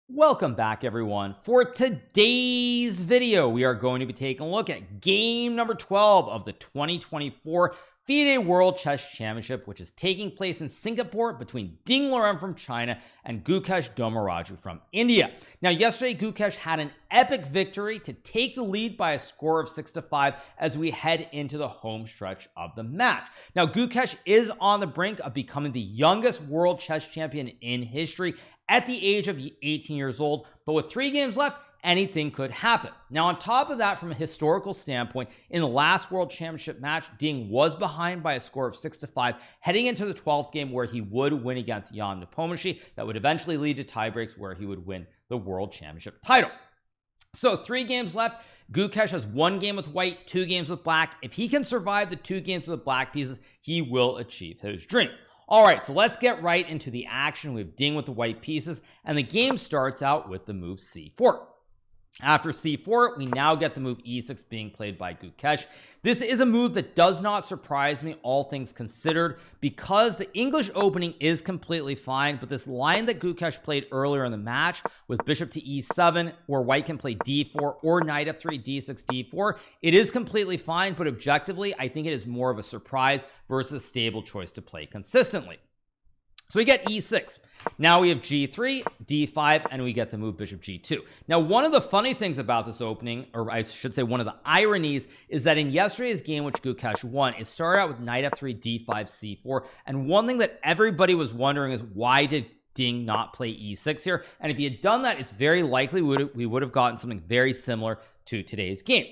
Welcome back, everyone. For today's video, we are going to be taking a look at game number 12 of the 2024 FIDE World Chess Championship, which is taking place in Singapore between Liren from China and Gukesh Dommaraju from India. Now, yesterday, Gukesh had an epic victory to take the lead by a score of 6-5 as we head into the home stretch of the match. Now, Gukesh is on the brink of becoming the youngest world chess champion in history at the age of 18 years old, but with 3 games left, anything could happen. Now, on top of that, from a historical standpoint, in the last World Championship match, Ding was behind by a score of 6-5, heading into the 12th game where he would win against Jan Nepomniachtchi. That would eventually lead to tiebreaks where he would win the World Championship title. So 3 games left. Gukesh has 1 game with white, 2 games with black. If he can survive the 2 games with the black pieces, he will achieve his dream. All right, so let's get right into the action. We have Ding with the white pieces, and the game starts out with the move c4. After c4, we now get the move e6 being played by Gukesh. This is a move that does not surprise me, all things considered, because the English opening is completely fine, but this line that Gukesh played earlier in the match with bishop to e7, where white can play d4 or knight f3, d6, d4, it is completely fine, but objectively, I think it is more of a surprise versus a stable choice to play consistently. So we get e6. Now we have g3, d5, and we get the move bishop g2. Now, one of the funny things about this opening, or I should say one of the ironies, is that in yesterday's game, which Gukesh won, it started out with knight f3, d5, c4. And one thing that everybody was wondering is, why did Ding not play e6 here? And if he had done that, it's very likely we would have gotten something very similar to today's game.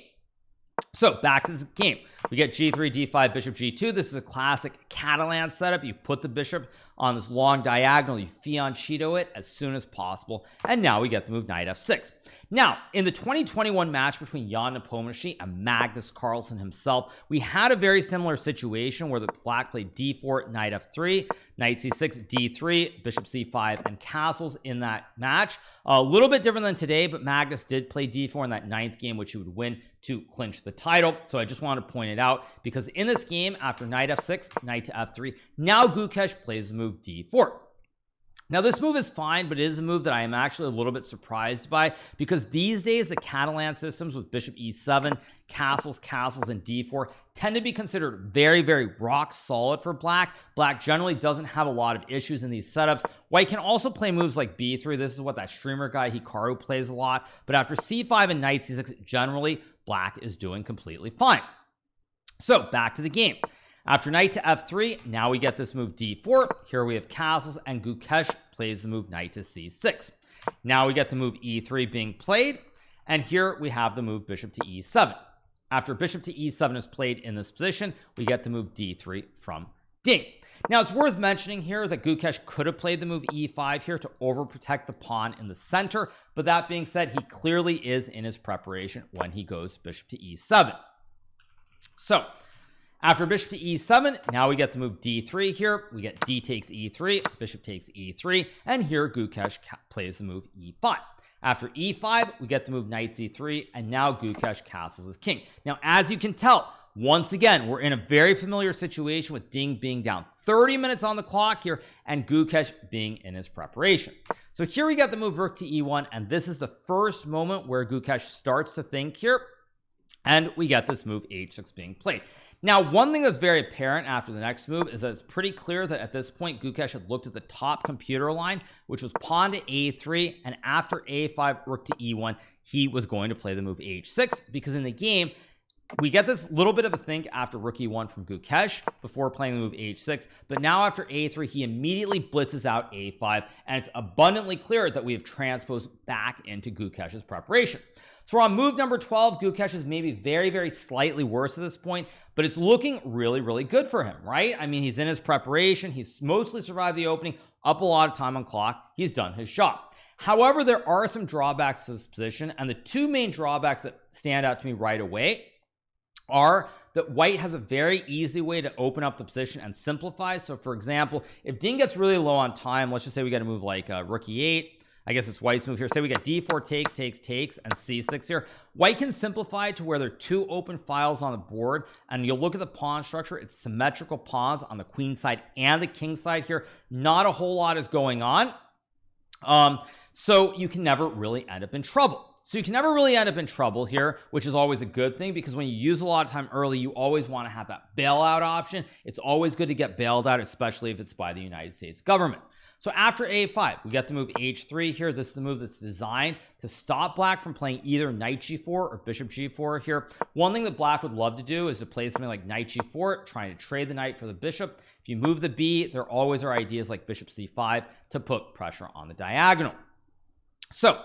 So back to this game, we get g3, d5, bishop g2. This is a classic Catalan setup. You put the bishop on this long diagonal, you fianchetto it as soon as possible, and now we get the move knight f6. Now, in the 2021 match between Jan Nepomniachtchi and Magnus Carlsen himself, we had a very similar situation where the black played d4, knight f3, knight c6, d3, bishop c5, and castles in that match. A little bit different than today, but Magnus did play d4 in that 9th game, which he would win to clinch the title. So I just want to point it out, because in this game, after knight f6, knight to f3, now Gukesh plays the move d4. Now, this move is fine, but it is a move that I am actually a little bit surprised by, because these days the Catalan systems with bishop e7, castles, and d4 tend to be considered very, very rock solid for black. Black generally doesn't have a lot of issues in these setups. White can also play moves like b3. This is what that streamer guy Hikaru plays a lot. But after c5 and knight c6, generally black is doing completely fine. So back to the game. After knight to f3, now we get this move d4. Here we have castles, and Gukesh plays the move knight to c6. Now we get the move e3 being played, and here we have the move bishop to e7. After bishop to e7 is played in this position, we get the move d3 from Ding. Now, it's worth mentioning here that Gukesh could have played the move e5 here to overprotect the pawn in the center, but that being said, he clearly is in his preparation when he goes bishop to e7. So after bishop to e7, now we get the move d3 here. We get d takes e3, bishop takes e3, and here Gukesh plays the move e5. After e5, we get the move knight c3, and now Gukesh castles his king. Now, as you can tell, once again, we're in a very familiar situation with Ding being down 30 minutes on the clock here, and Gukesh being in his preparation. So here we got the move rook to e1, and this is the first moment where Gukesh starts to think here, and we get this move h6 being played. Now, one thing that's very apparent after the next move is that it's pretty clear that at this point, Gukesh had looked at the top computer line, which was pawn to a3, and after a5, rook to e1, he was going to play the move h6, because in the game, we get this little bit of a think after rook e1 from Gukesh before playing the move h6, but now after a3, he immediately blitzes out a5, and it's abundantly clear that we have transposed back into Gukesh's preparation. So on move number 12, Gukesh is maybe very, very slightly worse at this point, but it's looking really, really good for him, right? I mean, he's in his preparation. He's mostly survived the opening, up a lot of time on clock. He's done his job. However, there are some drawbacks to this position, and the 2 main drawbacks that stand out to me right away are that white has a very easy way to open up the position and simplify. So for example, if Ding gets really low on time, let's just say we got a move like rook e8, I guess it's white's move here. Say we got d4 takes, and c6 here. White can simplify to where there are 2 open files on the board, and you'll look at the pawn structure. It's symmetrical pawns on the queen side and the king side here. Not a whole lot is going on. So you can never really end up in trouble. So you can never really end up in trouble here, which is always a good thing, because when you use a lot of time early, you always want to have that bailout option. It's always good to get bailed out, especially if it's by the United States government. So after a5, we get the move h3 here. This is the move that's designed to stop black from playing either knight g4 or bishop g4 here. One thing that black would love to do is to play something like knight g4, trying to trade the knight for the bishop. If you move the b, there always are ideas like bishop c5 to put pressure on the diagonal. So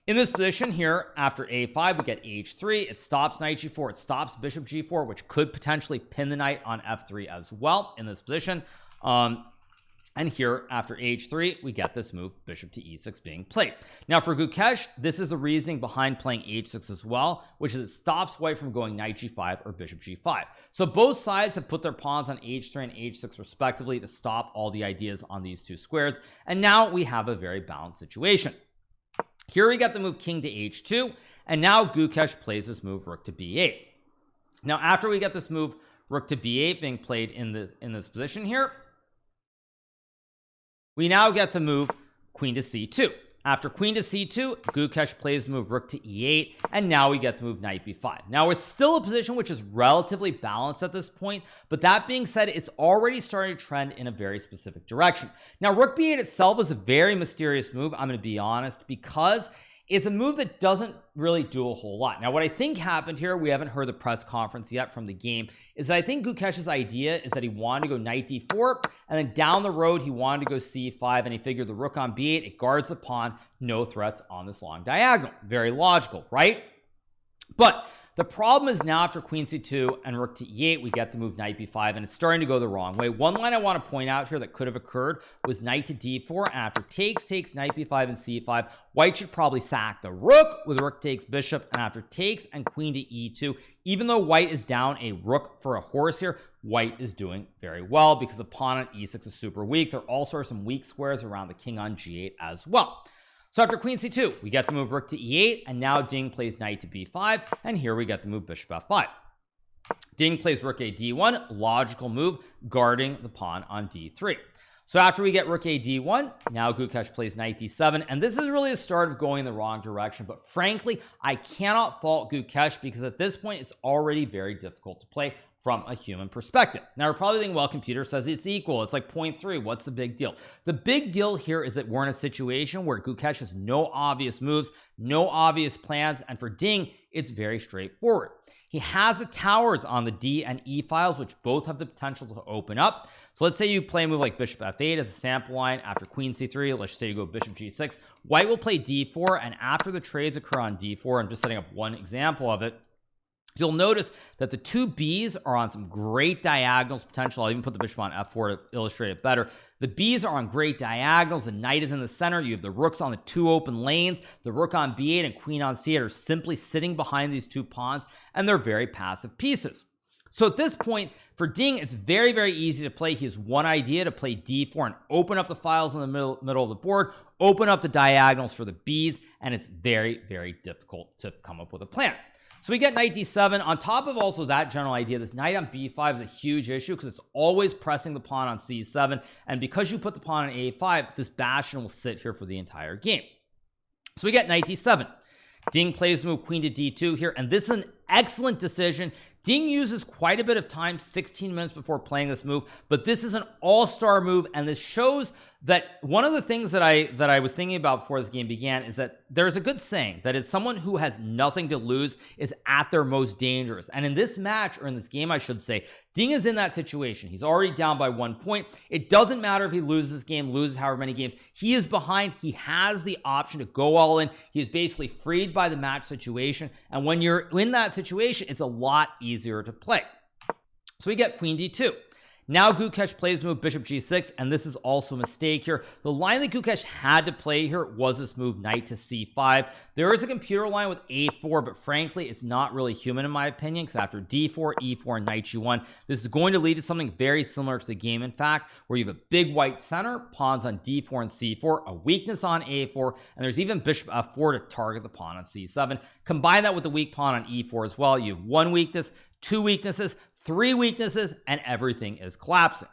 in this position here, after a5, we get h3. It stops knight g4. It stops bishop g4, which could potentially pin the knight on f3 as well in this position. And here, after h3, we get this move, bishop to e6 being played. Now for Gukesh, this is the reasoning behind playing h6 as well, which is it stops white from going knight g5 or bishop g5. So both sides have put their pawns on h3 and h6 respectively to stop all the ideas on these two squares. And now we have a very balanced situation. Here we get the move king to h2, and now Gukesh plays this move rook to b8. Now after we get this move rook to b8 being played in this position here, we now get the move queen to c2. After queen to c2, Gukesh plays the move rook to e8, and now we get the move knight b5. Now it's still a position which is relatively balanced at this point, but that being said, it's already starting to trend in a very specific direction. Now rook b8 itself is a very mysterious move, I'm going to be honest, because it's a move that doesn't really do a whole lot. Now what I think happened here, we haven't heard the press conference yet from the game, is that I think Gukesh's idea is that he wanted to go knight d4, and then down the road he wanted to go c5, and he figured the rook on b8, it guards the pawn, no threats on this long diagonal. Very logical, right? But the problem is now after queen c2 and rook to e8, we get the move knight b5, and it's starting to go the wrong way. One line I want to point out here that could have occurred was knight to d4, and after takes knight b5 and c5, white should probably sack the rook with rook takes bishop, and after takes and queen to e2, even though white is down a rook for a horse here, white is doing very well because the pawn on e6 is super weak. There also are some weak squares around the king on g8 as well. So after queen c2, we get the move rook to e8, and now Ding plays knight to b5, and here we get the move bishop f5. Ding plays rook a d1, logical move, guarding the pawn on d3. So after we get rook a d1, now Gukesh plays knight d7, and this is really the start of going in the wrong direction, but frankly, I cannot fault Gukesh because at this point, it's already very difficult to play from a human perspective. Now you're probably thinking, well, computer says it's equal, it's like 0.3, what's the big deal? The big deal here is that we're in a situation where Gukesh has no obvious moves, no obvious plans, and for Ding, it's very straightforward. He has the towers on the D and E files, which both have the potential to open up. So let's say you play a move like bishop f8 as a sample line after queen c3. Let's say you go bishop g6. White will play d4, and after the trades occur on d4, I'm just setting up one example of it, you'll notice that the two B's are on some great diagonals potential. I'll even put the bishop on f4 to illustrate it better. The B's are on great diagonals. The knight is in the center. You have the rooks on the two open lanes. The rook on b8 and queen on c8 are simply sitting behind these two pawns, and they're very passive pieces. So at this point, for Ding, it's very, very easy to play. He has one idea to play d4 and open up the files in the middle of the board, open up the diagonals for the B's, and it's very, very difficult to come up with a plan. So we get knight d7. On top of also that general idea, this knight on b5 is a huge issue because it's always pressing the pawn on c7, and because you put the pawn on a5, this bastion will sit here for the entire game. So we get knight d7. Ding plays the move queen to d2 here, and this is an excellent decision. Ding uses quite a bit of time, 16 minutes before playing this move, but this is an all-star move, and this shows that one of the things that I was thinking about before this game began is that there's a good saying that is someone who has nothing to lose is at their most dangerous. And in this match, or in this game I should say, Ding is in that situation. He's already down by 1 point. It doesn't matter if he loses this game, loses however many games. He is behind. He has the option to go all in. He is basically freed by the match situation, and when you're in that situation, it's a lot easier to play. So we get queen d2. Now Gukesh plays move bishop g6, and this is also a mistake here. The line that Gukesh had to play here was this move knight to c5. There is a computer line with a4, but frankly, it's not really human in my opinion, because after d4, e4, and knight g1, this is going to lead to something very similar to the game, in fact, where you have a big white center, pawns on d4 and c4, a weakness on a4, and there's even bishop f4 to target the pawn on c7. Combine that with the weak pawn on e4 as well. You have one weakness, two weaknesses, three weaknesses, and everything is collapsing.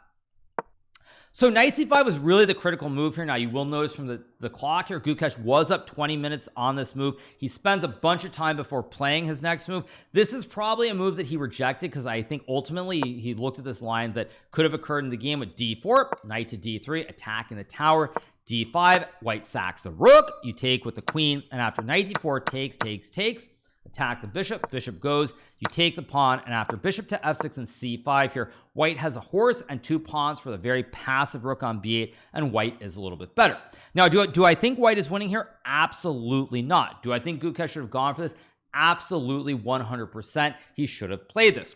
So knight c5 was really the critical move here. Now you will notice from the clock here, Gukesh was up 20 minutes on this move. He spends a bunch of time before playing his next move. This is probably a move that he rejected because I think ultimately he looked at this line that could have occurred in the game with d4, knight to d3, attacking the tower, d5, white sacks the rook, you take with the queen, and after knight d4 takes, attack the bishop, bishop goes, you take the pawn, and after bishop to f6 and c5 here, white has a horse and 2 pawns for the very passive rook on b8, and white is a little bit better. Now do I think white is winning here? Absolutely not. Do I think Gukesh should have gone for this? Absolutely 100%. He should have played this.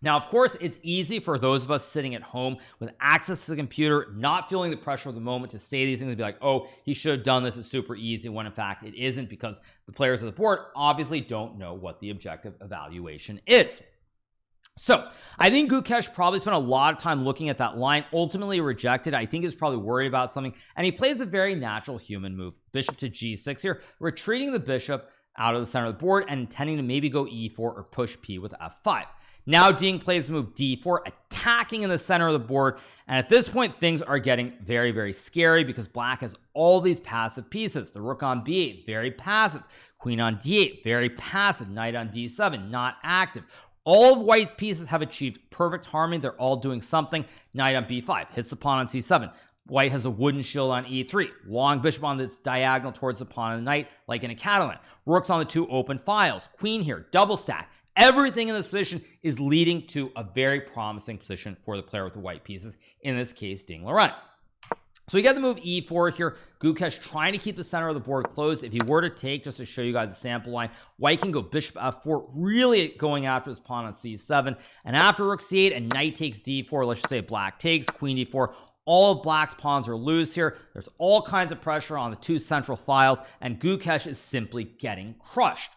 Now, of course, it's easy for those of us sitting at home with access to the computer, not feeling the pressure of the moment, to say these things and be like, oh, he should have done this, it's super easy, when in fact it isn't, because the players of the board obviously don't know what the objective evaluation is. So I think Gukesh probably spent a lot of time looking at that line, ultimately rejected. I think he was probably worried about something, and he plays a very natural human move, bishop to g6 here, retreating the bishop out of the center of the board and intending to maybe go e4 or push p with f5. Now Ding plays the move d4, attacking in the center of the board, and at this point things are getting very, very scary because black has all these passive pieces. The rook on b8, very passive. Queen on d8, very passive. Knight on d7, not active. All of white's pieces have achieved perfect harmony. They're all doing something. Knight on b5, hits the pawn on c7. White has a wooden shield on e3, long bishop on this diagonal towards the pawn and the knight, like in a Catalan. Rook's on the 2 open files. Queen here, double stack. Everything in this position is leading to a very promising position for the player with the white pieces, in this case Ding Liren. So we get the move e4 here. Gukesh trying to keep the center of the board closed. If he were to take, just to show you guys a sample line, white can go bishop f4, really going after his pawn on c7, and after rook c8 and knight takes d4, let's just say black takes, queen d4, all of black's pawns are loose here. There's all kinds of pressure on the 2 central files, and Gukesh is simply getting crushed.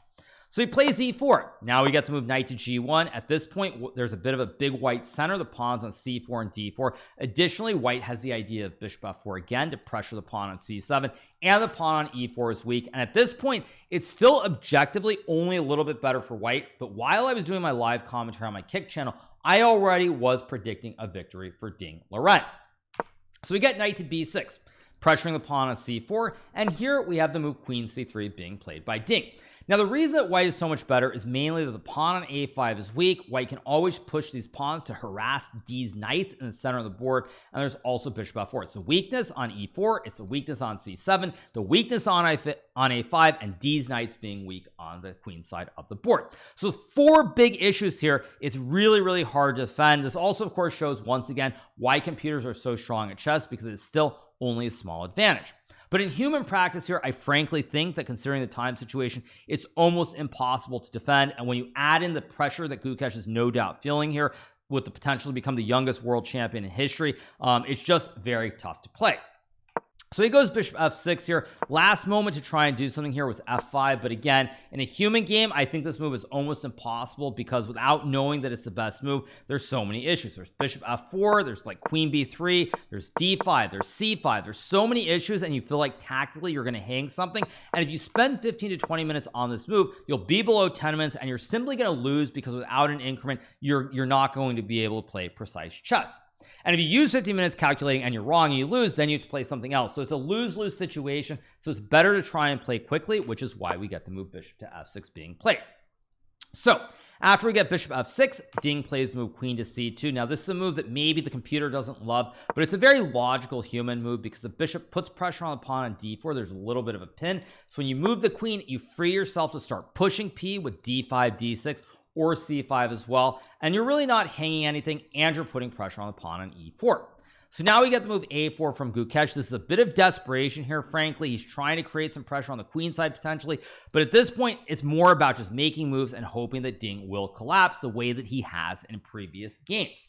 So he plays e4. Now we get to move knight to g1. At this point, there's a bit of a big white center. The pawns on c4 and d4. Additionally, white has the idea of bishop f4 again to pressure the pawn on c7, and the pawn on e4 is weak. And at this point, it's still objectively only a little bit better for white. But while I was doing my live commentary on my Kick channel, I already was predicting a victory for Ding Liren. So we get knight to b6, pressuring the pawn on c4, and here we have the move queen c3 being played by Ding. Now the reason that white is so much better is mainly that the pawn on a5 is weak. White can always push these pawns to harass these knights in the center of the board, and there's also bishop f4. It's the weakness on e4, it's the weakness on c7, the weakness on a5, and these knights being weak on the queen side of the board. So 4 big issues here. It's really, really hard to defend. This also of course shows once again why computers are so strong at chess, because it's still only a small advantage. But in human practice here, I frankly think that considering the time situation, it's almost impossible to defend. And when you add in the pressure that Gukesh is no doubt feeling here with the potential to become the youngest world champion in history, it's just very tough to play. So he goes bishop f6 here. Last moment to try and do something here was f5, but again, in a human game, I think this move is almost impossible, because without knowing that it's the best move, there's so many issues. There's bishop f4, there's like queen b3, there's d5, there's c5, there's so many issues, and you feel like tactically you're going to hang something, and if you spend 15 to 20 minutes on this move, you'll be below 10 minutes, and you're simply going to lose, because without an increment, you're not going to be able to play precise chess. And if you use 15 minutes calculating and you're wrong and you lose, then you have to play something else. So it's a lose-lose situation. So it's better to try and play quickly, which is why we get the move bishop to f6 being played. So after we get bishop f6, Ding plays move queen to c2. Now this is a move that maybe the computer doesn't love, but it's a very logical human move, because the bishop puts pressure on the pawn on d4. There's a little bit of a pin. So when you move the queen, you free yourself to start pushing p with d5, d6, or c5 as well, and you're really not hanging anything, and you're putting pressure on the pawn on e4. So now we get the move a4 from Gukesh. This is a bit of desperation here, frankly. He's trying to create some pressure on the queen side potentially, but at this point it's more about just making moves and hoping that Ding will collapse the way that he has in previous games.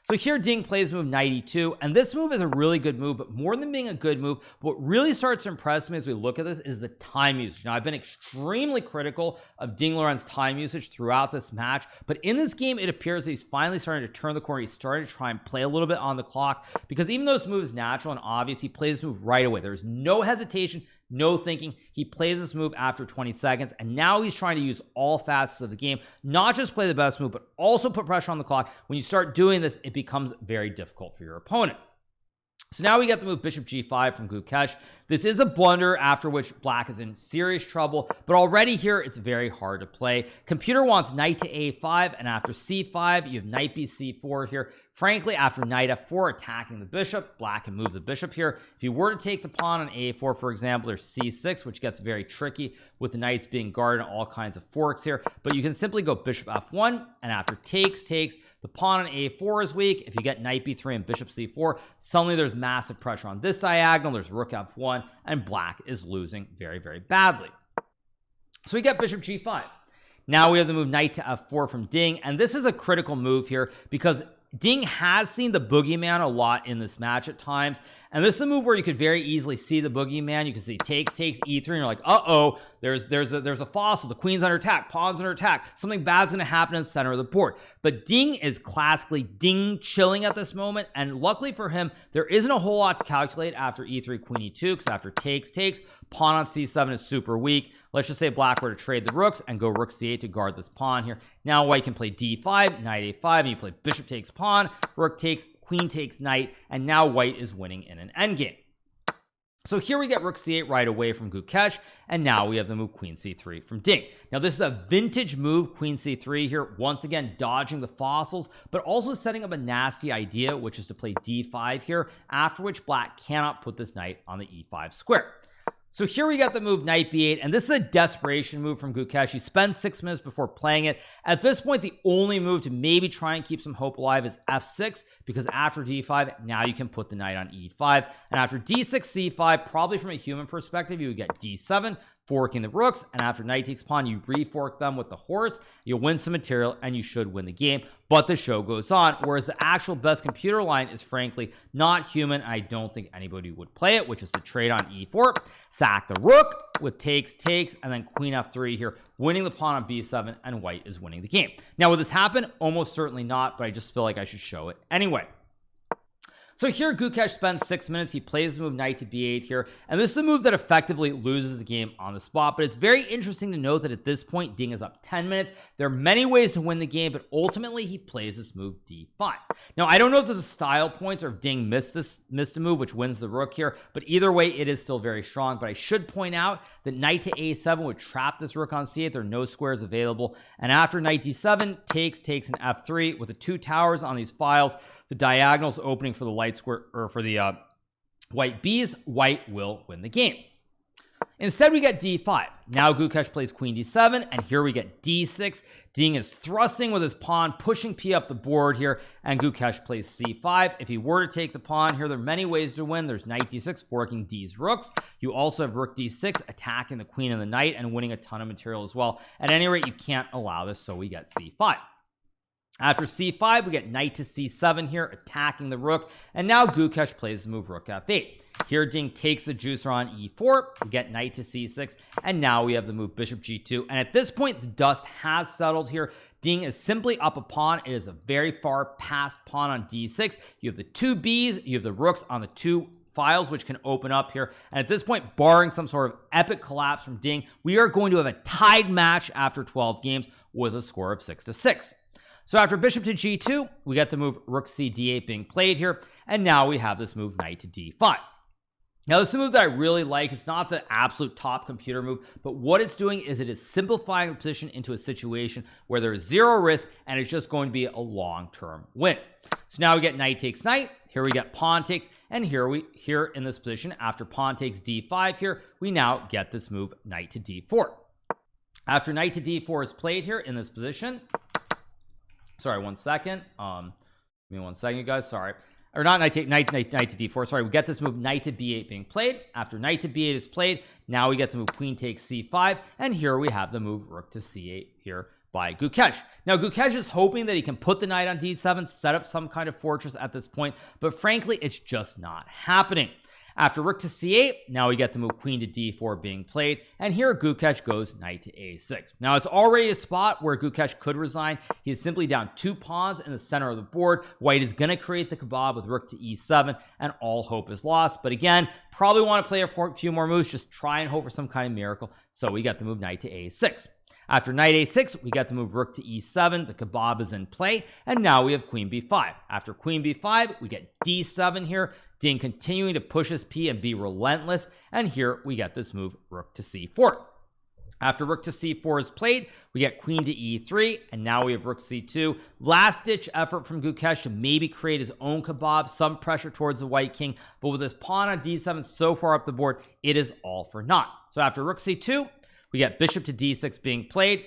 So here Ding plays move knight e2, and this move is a really good move, but more than being a good move, what really starts to impress me as we look at this is the time usage. Now I've been extremely critical of Ding Liren's time usage throughout this match, but in this game it appears that he's finally starting to turn the corner. He's starting to try and play a little bit on the clock, because even though this move is natural and obvious, he plays this move right away. There's no hesitation, no thinking. He plays this move after 20 seconds, and now he's trying to use all facets of the game, not just play the best move, but also put pressure on the clock. When you start doing this, it becomes very difficult for your opponent. So now we get the move bishop g5 from Gukesh. This is a blunder, after which black is in serious trouble, but already here it's very hard to play. Computer wants knight to a5, and after c5 you have knight b c4 here. Frankly, after knight f4 attacking the bishop, black can move the bishop here. If you were to take the pawn on a4, for example, there's c6, which gets very tricky with the knights being guarded and all kinds of forks here. But you can simply go bishop f1, and after takes, the pawn on a4 is weak. If you get knight b3 and bishop c4, suddenly there's massive pressure on this diagonal. There's rook f1, and black is losing very, very badly. So we get bishop g5. Now we have the move knight to f4 from Ding, and this is a critical move here because Ding has seen the boogeyman a lot in this match at times, and this is a move where you could very easily see the boogeyman. You can see takes e3, and you're like, uh-oh, there's a fossil, the queen's under attack, pawn's under attack, something bad's gonna happen in the center of the board. But Ding is classically Ding chilling at this moment, and luckily for him, there isn't a whole lot to calculate after e3 queen e2, because after takes, pawn on c7 is super weak. Let's just say black were to trade the rooks and go rook c8 to guard this pawn here. Now white can play d5, knight a5, and you play bishop takes pawn, rook takes, queen takes knight, and now white is winning in an endgame. So here we get rook c8 right away from Gukesh, and now we have the move queen c3 from Ding. Now this is a vintage move, queen c3 here, once again dodging the fossils, but also setting up a nasty idea, which is to play d5 here, after which black cannot put this knight on the e5 square. So here we got the move knight b8, and this is a desperation move from Gukesh. He spends 6 minutes before playing it. At this point, the only move to maybe try and keep some hope alive is f6, because after d5, now you can put the knight on e5, and after d6 c5, probably from a human perspective, you would get d7, forking the rooks, and after knight takes pawn, you refork them with the horse. You'll win some material, and you should win the game, but the show goes on. Whereas the actual best computer line is frankly not human. I don't think anybody would play it, which is to trade on e4, sack the rook with takes, and then queen f3 here, winning the pawn on b7, and white is winning the game. Now, will this happen? Almost certainly not, but I just feel like I should show it anyway. So here Gukesh spends 6 minutes. He plays the move knight to b8 here, and this is a move that effectively loses the game on the spot. But it's very interesting to note that at this point Ding is up 10 minutes. There are many ways to win the game, but ultimately he plays this move d5. Now I don't know if there's a style points or if Ding missed a move which wins the rook here, but either way it is still very strong. But I should point out that knight to a7 would trap this rook on c8. There are no squares available, and after knight d7, takes and f3 with the 2 towers on these files, the diagonals opening for the light square, or for the white bees, white will win the game. Instead we get d5. Now Gukesh plays queen d7, and here we get d6. Ding is thrusting with his pawn, pushing p up the board here, and Gukesh plays c5. If he were to take the pawn here, there are many ways to win. There's knight d6, forking D's rooks. You also have rook d6, attacking the queen and the knight and winning a ton of material as well. At any rate, you can't allow this, so we get c5. After c5, we get knight to c7 here, attacking the rook, and now Gukesh plays the move rook f8. Here Ding takes the juicer on e4, we get knight to c6, and now we have the move bishop g2, and at this point the dust has settled here. Ding is simply up a pawn. It is a very far past pawn on d6. You have the 2 b's, you have the rooks on the 2 files which can open up here, and at this point, barring some sort of epic collapse from Ding, we are going to have a tied match after 12 games with a score of 6-6. So after bishop to g2, we get the move rook c d8 being played here, and now we have this move knight to d5. Now this is a move that I really like. It's not the absolute top computer move, but what it's doing is it is simplifying the position into a situation where there is 0 risk and it's just going to be a long-term win. So now we get knight takes knight, here we get pawn takes, and here in this position, after pawn takes d5 here, we now get this move knight to d4. After knight to d4 is played here in this position, sorry, 1 second. Give me 1 second, you guys. Sorry. Or not knight to d4. Sorry, we get this move knight to b8 being played. After knight to b8 is played, now we get the move queen takes c5, and here we have the move rook to c8 here by Gukesh. Now Gukesh is hoping that he can put the knight on d7, set up some kind of fortress at this point, but frankly, it's just not happening. After rook to c8, now we get the move queen to d4 being played, and here Gukesh goes knight to a6. Now it's already a spot where Gukesh could resign. He is simply down 2 pawns in the center of the board. White is going to create the kebab with rook to e7, and all hope is lost. But again, probably want to play a few more moves, just try and hope for some kind of miracle. So we get the move knight to a6. After knight a6, we get the move rook to e7. The kebab is in play, and now we have queen b5. After queen b5, we get d7 here. Ding continuing to push his P and be relentless, and here we get this move, rook to c4. After rook to c4 is played, we get queen to e3, and now we have rook c2. Last ditch effort from Gukesh to maybe create his own kebab, some pressure towards the white king, but with his pawn on d7 so far up the board, it is all for naught. So after rook c2, we get bishop to d6 being played,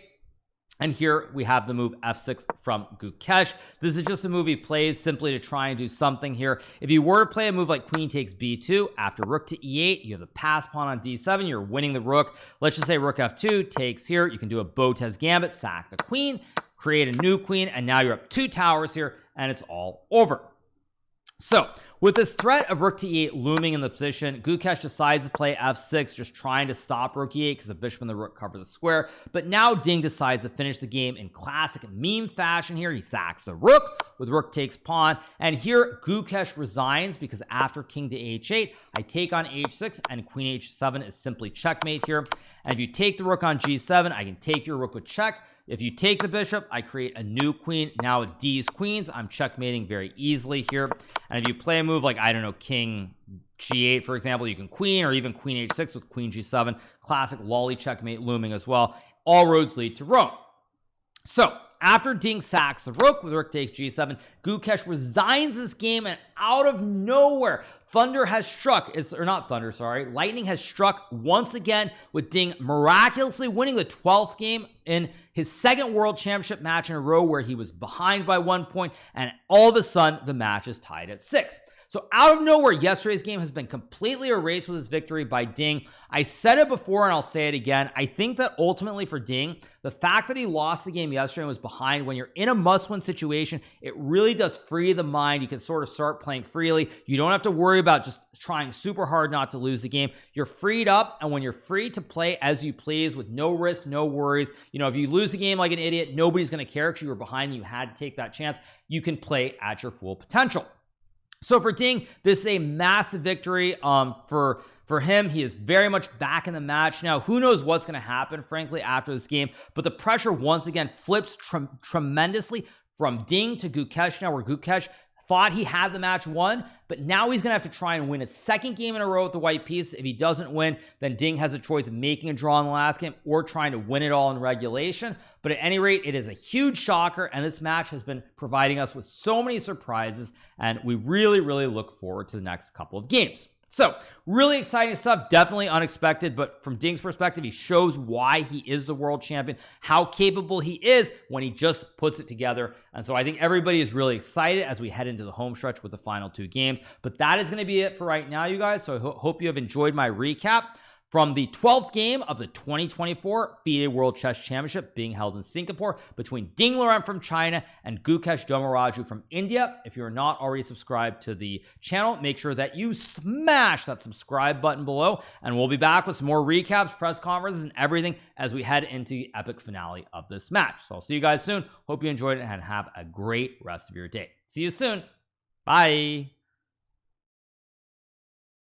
and here we have the move f6 from Gukesh. This is just a move he plays simply to try and do something here. If you were to play a move like queen takes b2, after rook to e8, you have the pass pawn on d7, you're winning the rook. Let's just say rook f2 takes here. You can do a Botez gambit, sack the queen, create a new queen, and now you're up 2 towers here, and it's all over. So with this threat of rook to e8 looming in the position, Gukesh decides to play f6, just trying to stop rook e8 because the bishop and the rook cover the square. But now Ding decides to finish the game in classic meme fashion here. He sacks the rook with rook takes pawn, and here Gukesh resigns because after king to h8, I take on h6, and queen h7 is simply checkmate here. And if you take the rook on g7, I can take your rook with check. If you take the bishop, I create a new queen. Now with D's queens, I'm checkmating very easily here. And if you play a move like, I don't know, king g8, for example, you can queen, or even queen h6 with queen g7. Classic lolly checkmate looming as well. All roads lead to Rome. So after Ding sacks the rook with rook takes g7, Gukesh resigns this game, and out of nowhere, thunder has struck. Or not thunder, sorry. Lightning has struck once again, with Ding miraculously winning the 12th game in his second world championship match in a row, where he was behind by 1 point, and all of a sudden the match is tied at 6. So out of nowhere, yesterday's game has been completely erased with his victory by Ding. I said it before and I'll say it again. I think that ultimately for Ding, the fact that he lost the game yesterday and was behind, when you're in a must-win situation, it really does free the mind. You can sort of start playing freely. You don't have to worry about just trying super hard not to lose the game. You're freed up, and when you're free to play as you please with no risk, no worries, you know, if you lose the game like an idiot, nobody's going to care because you were behind and you had to take that chance. You can play at your full potential. So for Ding, this is a massive victory for him. He is very much back in the match now. Who knows what's going to happen, frankly, after this game, but the pressure once again flips tremendously from Ding to Gukesh now, where Gukesh thought he had the match won, but now he's going to have to try and win a second game in a row with the white piece. If he doesn't win, then Ding has a choice of making a draw in the last game or trying to win it all in regulation. But at any rate, it is a huge shocker, and this match has been providing us with so many surprises, and we really, really look forward to the next couple of games. So really exciting stuff, definitely unexpected, but from Ding's perspective, he shows why he is the world champion, how capable he is when he just puts it together. And so I think everybody is really excited as we head into the home stretch with the final 2 games. But that is going to be it for right now, you guys. So I hope you have enjoyed my recap from the 12th game of the 2024 FIDE World Chess Championship being held in Singapore between Ding Liren from China and Gukesh Dommaraju from India. If you're not already subscribed to the channel, make sure that you smash that subscribe button below, and we'll be back with some more recaps, press conferences, and everything as we head into the epic finale of this match. So I'll see you guys soon. Hope you enjoyed it and have a great rest of your day. See you soon. Bye.